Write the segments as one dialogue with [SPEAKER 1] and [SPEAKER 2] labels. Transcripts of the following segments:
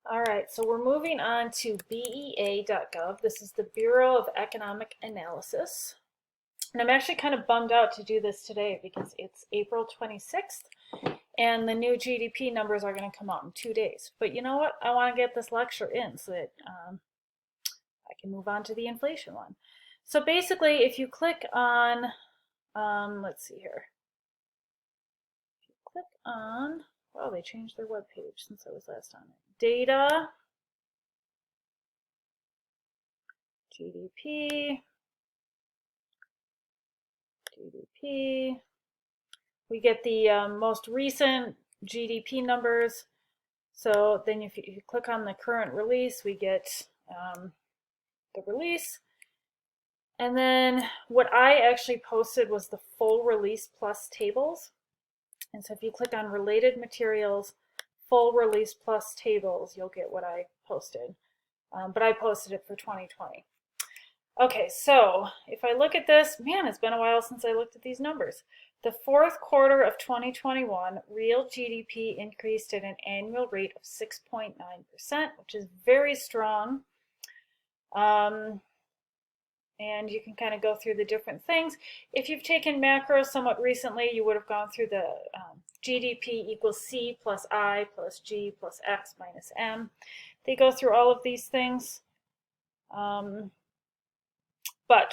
[SPEAKER 1] All right, so we're moving on to BEA.gov. This is the Bureau of Economic Analysis. And I'm actually kind of bummed out to do this today because it's April 26th and the new GDP numbers are going to come out in 2 days. But you know what? I want to get this lecture in so that I can move on to the inflation one. So basically, if you click on, let's see here, if you click on, well, they changed their web page since I was last on it. Data, GDP, GDP. We get the most recent GDP numbers. So then if you click on the current release, we get the release. And then what I actually posted was the full release plus tables. And so if you click on related materials, full release plus tables, you'll get what I posted. But I posted it for 2020. Okay, so if I look at this, man, it's been a while since I looked at these numbers. The fourth quarter of 2021, real GDP increased at an annual rate of 6.9%, which is very strong. And you can kind of go through the different things. If you've taken macro somewhat recently, you would have gone through the GDP equals C plus I plus G plus X minus M. They go through all of these things. But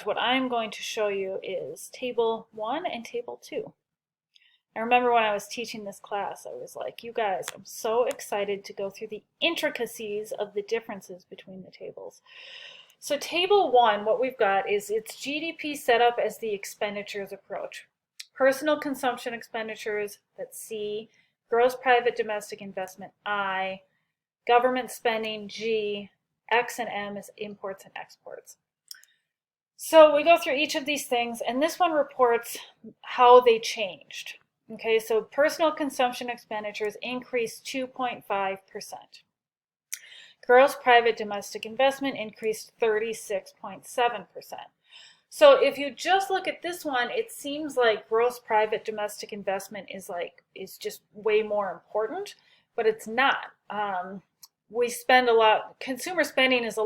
[SPEAKER 1] what I'm going to show you is table 1 and table 2. I remember when I was teaching this class, I was like, you guys, I'm so excited to go through the intricacies of the differences between the tables. So table 1, what we've got is its GDP set up as the expenditures approach. Personal consumption expenditures, that's C, gross private domestic investment, I, government spending, G, X and M is imports and exports. So we go through each of these things, and this one reports how they changed. Okay, so personal consumption expenditures increased 2.5%. Gross private domestic investment increased 36.7%. So if you just look at this one, it seems like gross private domestic investment is just way more important, but it's not. We spend a lot. Consumer spending is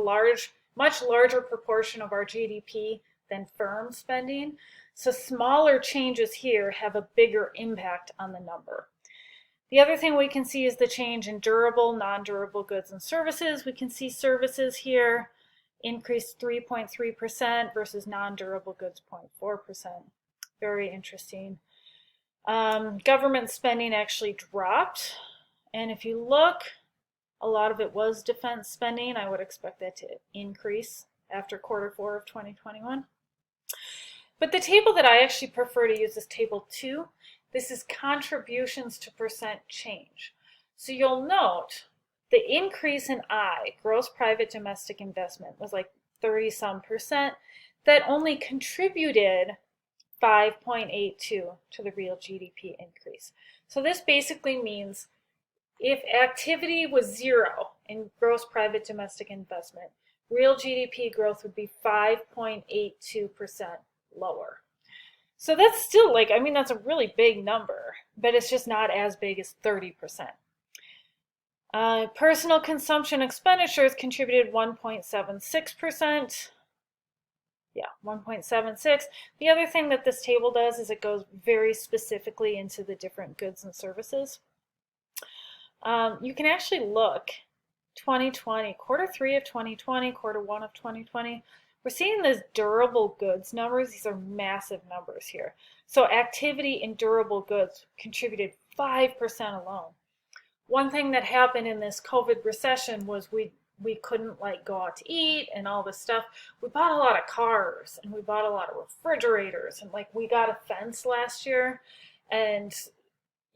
[SPEAKER 1] much larger proportion of our GDP than firm spending. So smaller changes here have a bigger impact on the number. The other thing we can see is the change in durable, non-durable goods and services. We can see services here increased 3.3% versus non-durable goods 0.4%. Very interesting. Government spending actually dropped. And if you look, a lot of it was defense spending. I would expect that to increase after quarter 4 of 2021. But the table that I actually prefer to use is table 2. This is contributions to percent change. So you'll note the increase in I, gross private domestic investment, was like 30-some%. That only contributed 5.82 to the real GDP increase. So this basically means if activity was 0 in gross private domestic investment, real GDP growth would be 5.82% lower. So that's still that's a really big number, but it's just not as big as 30%. Personal consumption expenditures contributed 1.76%. Yeah, 1.76. The other thing that this table does is it goes very specifically into the different goods and services. You can actually look 2020, quarter 3 of 2020, quarter 1 of 2020. We're seeing these durable goods numbers. These are massive numbers here. So activity in durable goods contributed 5% alone. One thing that happened in this COVID recession was we couldn't go out to eat and all this stuff. We bought a lot of cars and we bought a lot of refrigerators, and we got a fence last year, and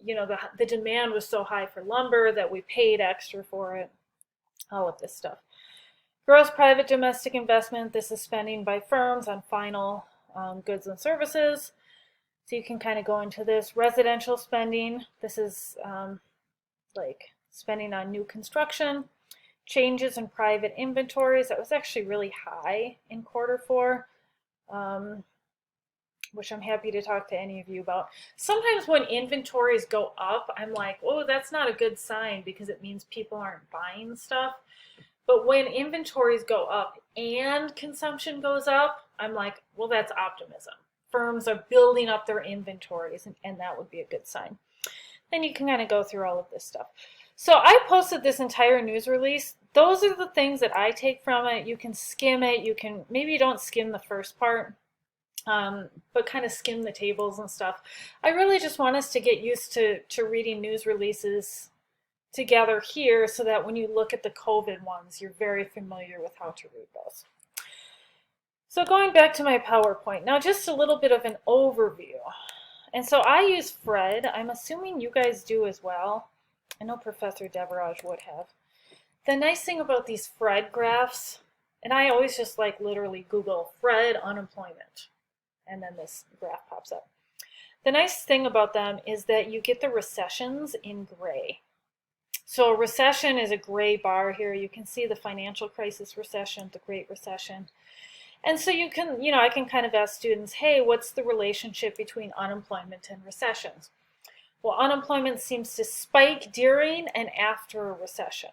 [SPEAKER 1] the demand was so high for lumber that we paid extra for it, all of this stuff. Gross private domestic investment, this is spending by firms on final goods and services. So you can kind of go into this. Residential spending, this is spending on new construction. Changes in private inventories, that was actually really high in quarter 4. which I'm happy to talk to any of you about. Sometimes when inventories go up, I'm like, oh, that's not a good sign because it means people aren't buying stuff. But when inventories go up and consumption goes up, I'm like, well, that's optimism. Firms are building up their inventories, and that would be a good sign. Then you can kind of go through all of this stuff. So I posted this entire news release. Those are the things that I take from it. You can skim it. You can, maybe you don't skim the first part, but kind of skim the tables and stuff. I really just want us to get used to reading news releases together here so that when you look at the COVID ones, you're very familiar with how to read those. So going back to my PowerPoint, now just a little bit of an overview. And so I use Fred. I'm assuming you guys do as well. I know Professor Deverage would have. The nice thing about these Fred graphs, and I always just like literally Google Fred unemployment, and then this graph pops up. The nice thing about them is that you get the recessions in gray. So a recession is a gray bar here. You can see the financial crisis recession, the Great Recession. And so you can, I can kind of ask students, hey, what's the relationship between unemployment and recessions? Well, unemployment seems to spike during and after a recession.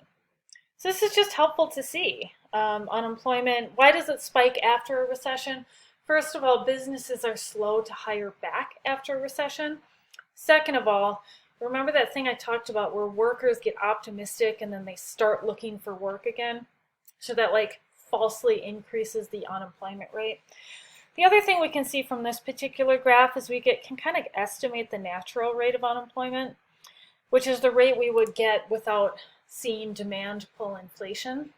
[SPEAKER 1] So this is just helpful to see. Unemployment, why does it spike after a recession? First of all, businesses are slow to hire back after a recession. Second of all, remember that thing I talked about where workers get optimistic and then they start looking for work again? So that like falsely increases the unemployment rate. The other thing we can see from this particular graph is we can kind of estimate the natural rate of unemployment, which is the rate we would get without seeing demand pull inflation.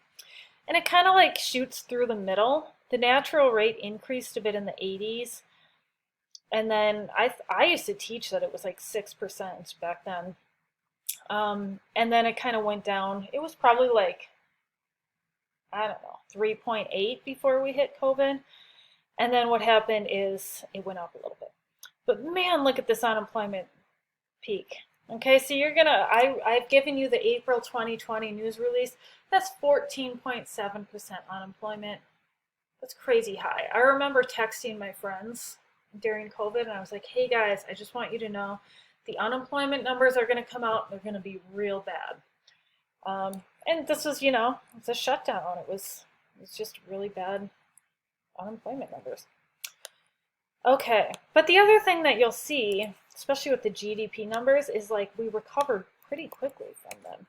[SPEAKER 1] And it kind of like shoots through the middle. The natural rate increased a bit in the 80s. And then I used to teach that it was like 6% back then. And then it kind of went down. It was probably like, I don't know, 3.8 before we hit COVID. And then what happened is it went up a little bit. But man, look at this unemployment peak. Okay, so I've given you the April 2020 news release. That's 14.7% unemployment. That's crazy high. I remember texting my friends during COVID and I was like, hey guys, I just want you to know the unemployment numbers are going to come out. They're going to be real bad. And this was, it's a shutdown. It was just really bad unemployment numbers. Okay, but the other thing that you'll see, especially with the GDP numbers, is like we recovered pretty quickly from them.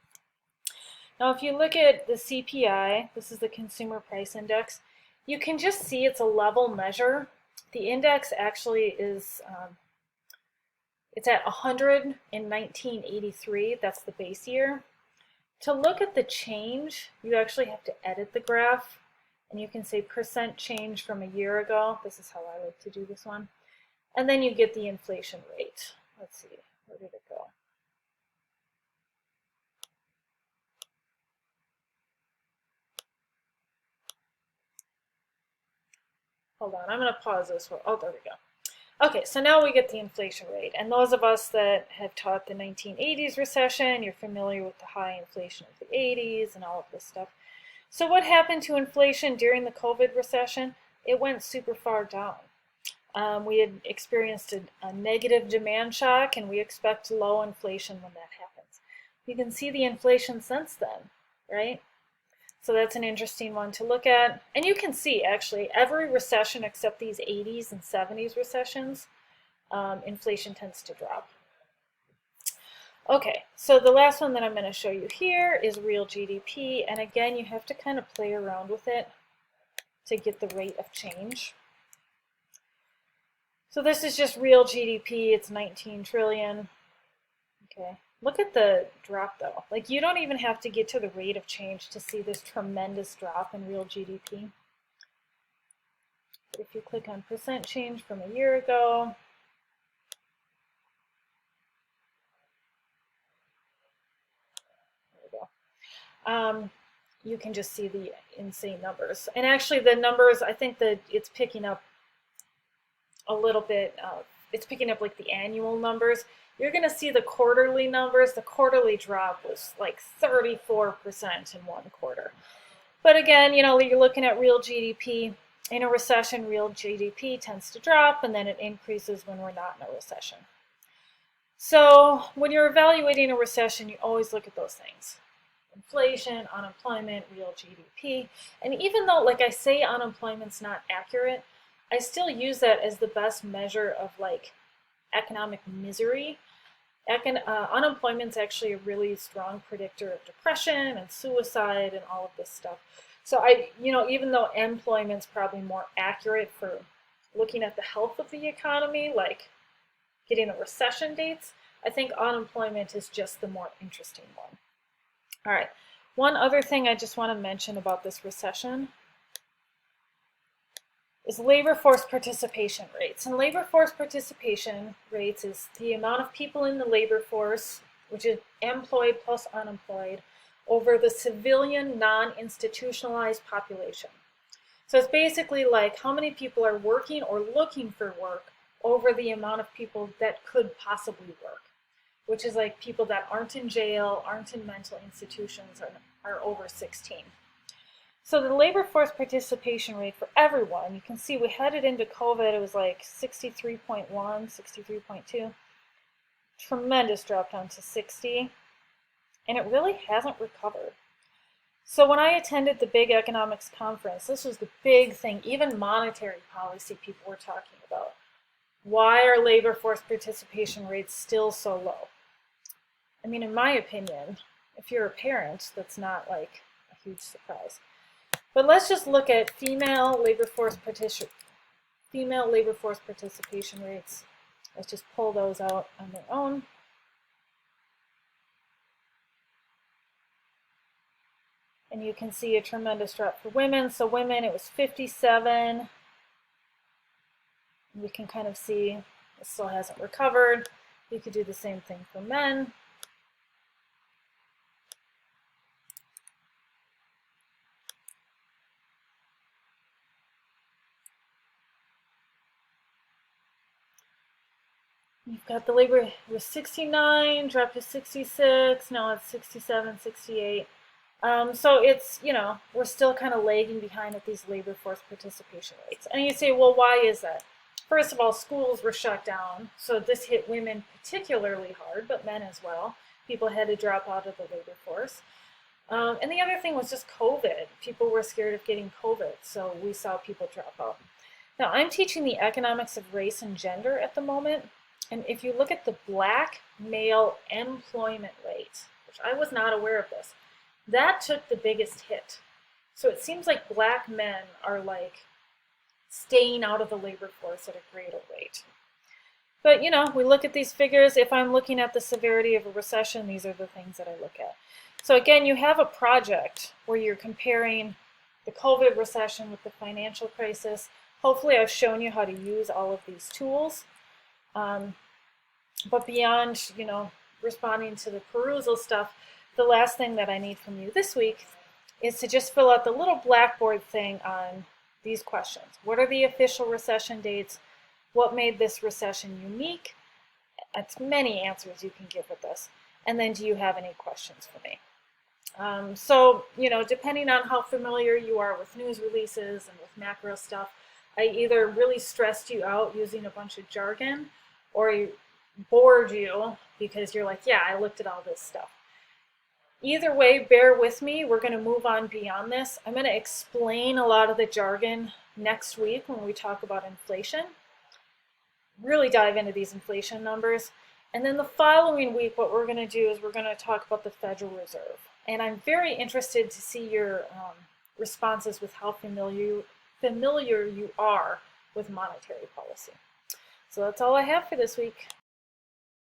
[SPEAKER 1] Now, if you look at the CPI, this is the Consumer Price Index, you can just see it's a level measure. The index actually is, it's at 100 in 1983, that's the base year. To look at the change, you actually have to edit the graph, and you can say percent change from a year ago. This is how I like to do this one. And then you get the inflation rate. Let's see, where did it go? Hold on, I'm going to pause this. Oh, there we go. Okay, so now we get the inflation rate. And those of us that have taught the 1980s recession, you're familiar with the high inflation of the 80s and all of this stuff. So what happened to inflation during the COVID recession? It went super far down. We had experienced a negative demand shock, and we expect low inflation when that happens. You can see the inflation since then, right? So that's an interesting one to look at. And you can see, actually, every recession except these 80s and 70s recessions, inflation tends to drop. Okay, so the last one that I'm going to show you here is real GDP. And again, you have to kind of play around with it to get the rate of change. So this is just real GDP. It's 19 trillion. Okay. Look at the drop though. Like you don't even have to get to the rate of change to see this tremendous drop in real GDP. But if you click on percent change from a year ago, there we go. You can just see the insane numbers. And actually the numbers, I think that it's picking up a little bit, it's picking up like the annual numbers. You're going to see the quarterly numbers. The quarterly drop was like 34% in one quarter. But again, you're looking at real GDP. In a recession, real GDP tends to drop, and then it increases when we're not in a recession. So when you're evaluating a recession, you always look at those things. Inflation, unemployment, real GDP. And even though, like I say, unemployment's not accurate, I still use that as the best measure of like economic misery. Unemployment's actually a really strong predictor of depression and suicide and all of this stuff. So even though employment's probably more accurate for looking at the health of the economy, like getting the recession dates, I think unemployment is just the more interesting one. All right, one other thing I just want to mention about this recession is labor force participation rates. And labor force participation rates is the amount of people in the labor force, which is employed plus unemployed, over the civilian non-institutionalized population. So it's basically like how many people are working or looking for work over the amount of people that could possibly work, which is like people that aren't in jail, aren't in mental institutions, are over 16. So the labor force participation rate for everyone, you can see we headed into COVID, it was like 63.1, 63.2. Tremendous drop down to 60. And it really hasn't recovered. So when I attended the big economics conference, this was the big thing, even monetary policy people were talking about. Why are labor force participation rates still so low? I mean, in my opinion, if you're a parent, that's not like a huge surprise. But let's just look at female labor force participation rates. Let's just pull those out on their own. And you can see a tremendous drop for women. So women, it was 57. We can kind of see it still hasn't recovered. You could do the same thing for men. You've got the labor, it was 69, dropped to 66, now it's 67, 68. So it's, we're still kind of lagging behind at these labor force participation rates. And you say, well, why is that? First of all, schools were shut down, so this hit women particularly hard, but men as well. People had to drop out of the labor force. And the other thing was just COVID. People were scared of getting COVID, so we saw people drop out. Now, I'm teaching the economics of race and gender at the moment, and if you look at the Black male employment rate, which I was not aware of this, that took the biggest hit. So it seems like Black men are like staying out of the labor force at a greater rate. But we look at these figures. If I'm looking at the severity of a recession, these are the things that I look at. So again, you have a project where you're comparing the COVID recession with the financial crisis. Hopefully I've shown you how to use all of these tools. But beyond, responding to the perusal stuff, the last thing that I need from you this week is to just fill out the little Blackboard thing on these questions. What are the official recession dates? What made this recession unique? That's many answers you can give with this. And then do you have any questions for me? So, depending on how familiar you are with news releases and with macro stuff, I either really stressed you out using a bunch of jargon or bored you because you're like, yeah, I looked at all this stuff. Either way, bear with me. We're going to move on beyond this. I'm going to explain a lot of the jargon next week when we talk about inflation. Really dive into these inflation numbers. And then the following week, what we're going to do is we're going to talk about the Federal Reserve. And I'm very interested to see your responses with how familiar you are with monetary policy. So that's all I have for this week.